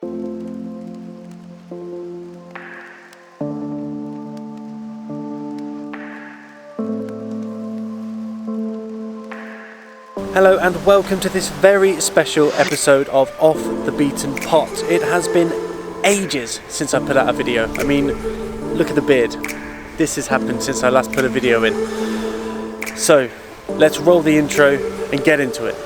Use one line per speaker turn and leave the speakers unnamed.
Hello and welcome to this very special episode of Off the Beaten Pot. It has been ages since I put out a video. I mean, look at the beard. This has happened since I last put a video in. So, let's roll the intro and get into it.